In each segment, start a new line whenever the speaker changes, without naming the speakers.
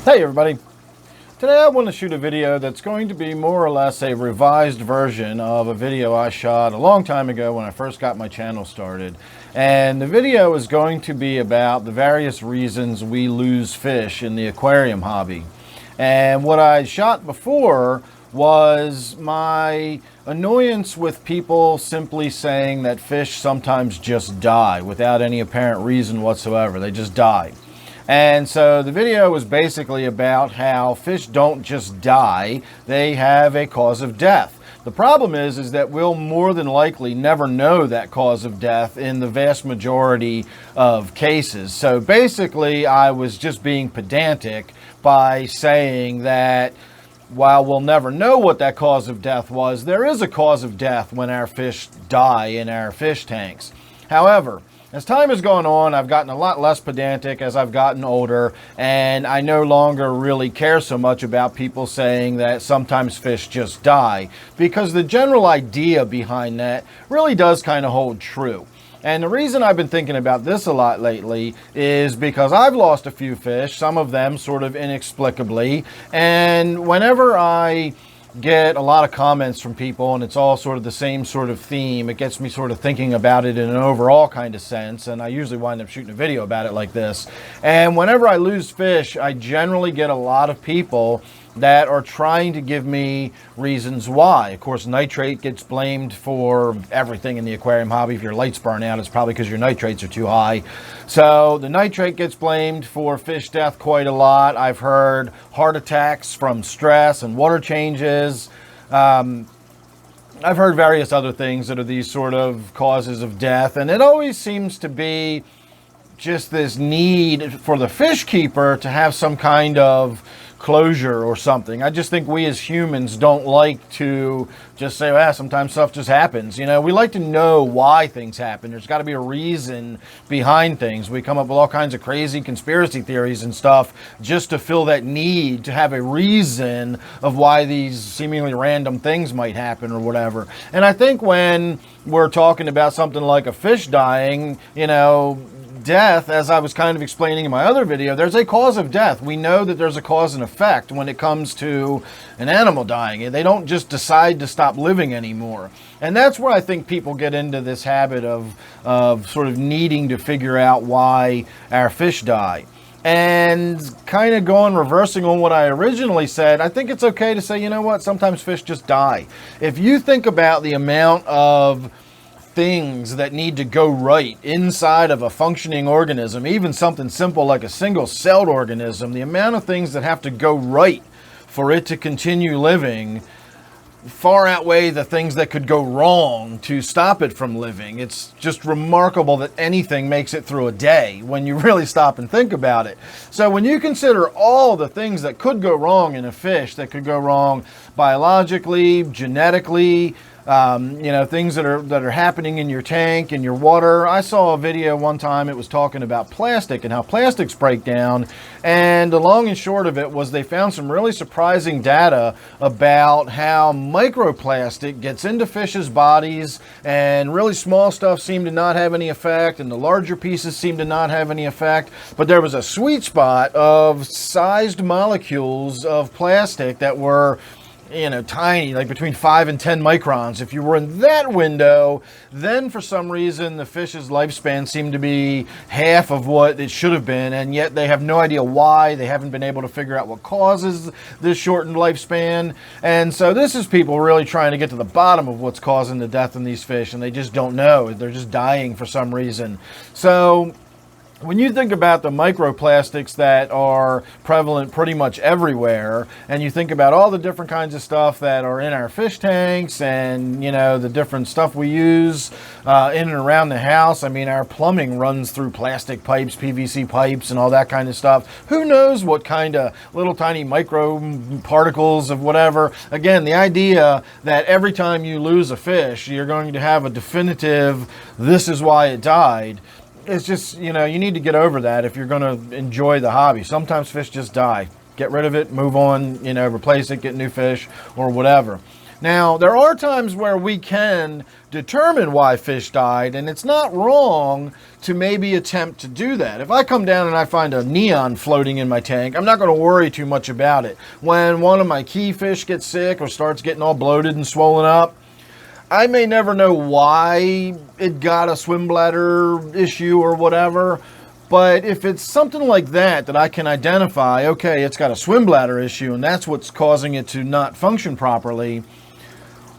Hey everybody! Today I want to shoot a video that's going to be more or less a revised version of a video I shot a long time ago when I first got my channel started. And the video is going to be about the various reasons we lose fish in the aquarium hobby. And what I shot before was my annoyance with people simply saying that fish sometimes just die without any apparent reason whatsoever. They just die. And so the video was basically about how fish don't just die, they have a cause of death. The problem is that we'll more than likely never know that cause of death in the vast majority of cases. So basically I was just being pedantic by saying that while we'll never know what that cause of death was, there is a cause of death when our fish die in our fish tanks. However, as time has gone on, I've gotten a lot less pedantic as I've gotten older, and I no longer really care so much about people saying that sometimes fish just die, because the general idea behind that really does kind of hold true. And the reason I've been thinking about this a lot lately is because I've lost a few fish, some of them sort of inexplicably, and whenever I get a lot of comments from people and it's all sort of the same sort of theme, it gets me sort of thinking about it in an overall kind of sense, and I usually wind up shooting a video about it like this. And whenever I lose fish, I generally get a lot of people that are trying to give me reasons why. Of course, nitrate gets blamed for everything in the aquarium hobby. If your lights burn out, it's probably because your nitrates are too high. So the nitrate gets blamed for fish death quite a lot. I've heard heart attacks from stress and water changes. I've heard various other things that are these sort of causes of death, and it always seems to be just this need for the fish keeper to have some kind of closure or something. I just think we as humans don't like to just say, well, sometimes stuff just happens. You know, we like to know why things happen. There's got to be a reason behind things. We come up with all kinds of crazy conspiracy theories and stuff just to fill that need to have a reason of why these seemingly random things might happen or whatever. And I think when we're talking about something like a fish dying, you know, death, as I was kind of explaining in my other video, there's a cause of death. We know that there's a cause and effect when it comes to an animal dying. They don't just decide to stop living anymore. And that's where I think people get into this habit of sort of needing to figure out why our fish die. And kind of reversing on what I originally said, I think it's okay to say, you know what, sometimes fish just die. If you think about the amount of things that need to go right inside of a functioning organism, even something simple like a single-celled organism, the amount of things that have to go right for it to continue living far outweigh the things that could go wrong to stop it from living. It's just remarkable that anything makes it through a day when you really stop and think about it. So when you consider all the things that could go wrong in a fish, that could go wrong biologically, genetically, you know, things that are happening in your tank, in your water. I saw a video one time, it was talking about plastic and how plastics break down, and the long and short of it was they found some really surprising data about how microplastic gets into fish's bodies, and really small stuff seemed to not have any effect, and the larger pieces seemed to not have any effect, but there was a sweet spot of sized molecules of plastic that were, you know, tiny, like between 5 and 10 microns. If you were in that window, then for some reason the fish's lifespan seemed to be half of what it should have been, and yet they have no idea why. They haven't been able to figure out what causes this shortened lifespan. And so this is people really trying to get to the bottom of what's causing the death in these fish, and they just don't know. They're just dying for some reason. So when you think about the microplastics that are prevalent pretty much everywhere, and you think about all the different kinds of stuff that are in our fish tanks, and, you know, the different stuff we use in and around the house. I mean, our plumbing runs through plastic pipes, PVC pipes, and all that kind of stuff. Who knows what kind of little tiny micro particles of whatever. Again, the idea that every time you lose a fish, you're going to have a definitive, this is why it died. It's just, you know, you need to get over that if you're going to enjoy the hobby. Sometimes fish just die. Get rid of it, move on, you know, replace it, get new fish or whatever. Now, there are times where we can determine why fish died, and it's not wrong to maybe attempt to do that. If I come down and I find a neon floating in my tank, I'm not going to worry too much about it. When one of my key fish gets sick or starts getting all bloated and swollen up, I may never know why it got a swim bladder issue or whatever, but if it's something like that I can identify, okay, it's got a swim bladder issue and that's what's causing it to not function properly.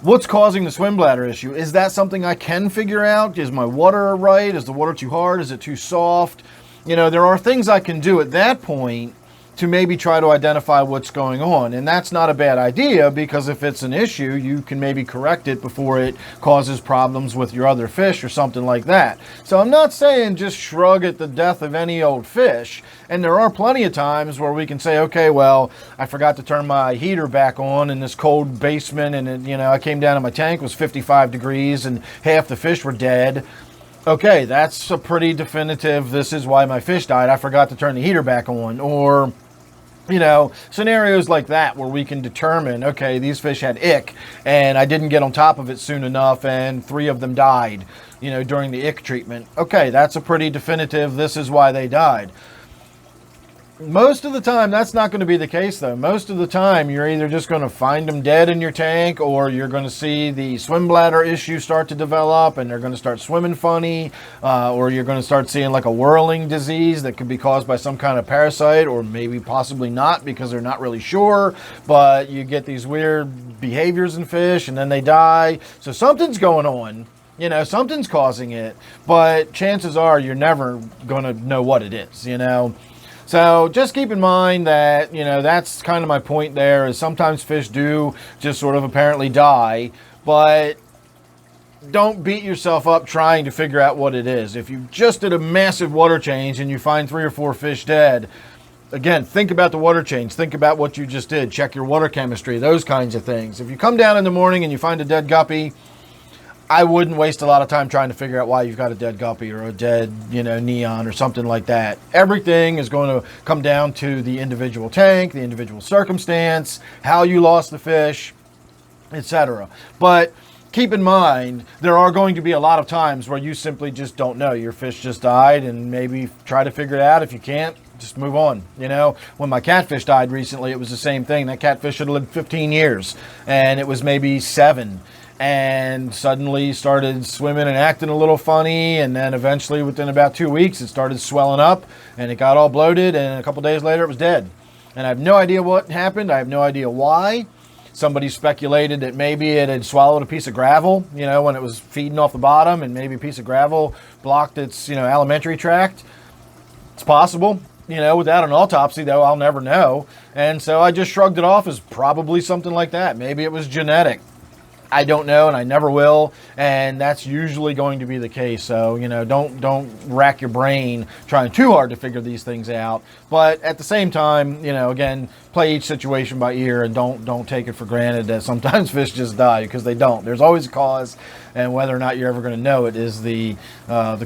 What's causing the swim bladder issue? Is that something I can figure out? Is my water right? Is the water too hard? Is it too soft? You know, there are things I can do at that point to maybe try to identify what's going on. And that's not a bad idea, because if it's an issue, you can maybe correct it before it causes problems with your other fish or something like that. So I'm not saying just shrug at the death of any old fish. And there are plenty of times where we can say, okay, well, I forgot to turn my heater back on in this cold basement, and it, you know, I came down and my tank was 55 degrees and half the fish were dead. Okay, that's a pretty definitive, this is why my fish died. I forgot to turn the heater back on. Or, you know, scenarios like that where we can determine, okay, these fish had ick and I didn't get on top of it soon enough and 3 of them died, you know, during the ick treatment. Okay, that's a pretty definitive, this is why they died. Most of the time, that's not going to be the case, though. Most of the time, you're either just going to find them dead in your tank, or you're going to see the swim bladder issue start to develop, and they're going to start swimming funny, or you're going to start seeing like a whirling disease that could be caused by some kind of parasite, or maybe possibly not, because they're not really sure, but you get these weird behaviors in fish, and then they die. So something's going on. You know, something's causing it, but chances are you're never going to know what it is, you know. So just keep in mind that, you know, that's kind of my point there, is sometimes fish do just sort of apparently die, but don't beat yourself up trying to figure out what it is. If you just did a massive water change and you find 3 or 4 fish dead, again, think about the water change. Think about what you just did. Check your water chemistry, those kinds of things. If you come down in the morning and you find a dead guppy, I wouldn't waste a lot of time trying to figure out why you've got a dead guppy or a dead, you know, neon or something like that. Everything is going to come down to the individual tank, the individual circumstance, how you lost the fish, etc. But keep in mind, there are going to be a lot of times where you simply just don't know. Your fish just died, and maybe try to figure it out. If you can't, just move on. You know, when my catfish died recently, it was the same thing. That catfish should have lived 15 years, and it was maybe 7. And suddenly started swimming and acting a little funny, and then eventually within about 2 weeks it started swelling up and it got all bloated, and a couple days later it was dead. And I have no idea what happened. I have no idea why. Somebody speculated that maybe it had swallowed a piece of gravel, you know, when it was feeding off the bottom, and maybe a piece of gravel blocked its, you know, alimentary tract. It's possible. You know, without an autopsy, though, I'll never know. And so I just shrugged it off as probably something like that. Maybe it was genetic. I don't know, and I never will, and that's usually going to be the case. So, you know, don't rack your brain trying too hard to figure these things out. But at the same time, you know, again, play each situation by ear, and don't take it for granted that sometimes fish just die, because they don't. There's always a cause, and whether or not you're ever going to know it is the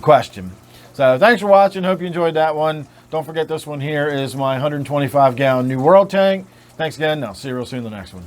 question. So thanks for watching. Hope you enjoyed that one. Don't forget, this one here is my 125-gallon New World tank. Thanks again, and I'll see you real soon in the next one.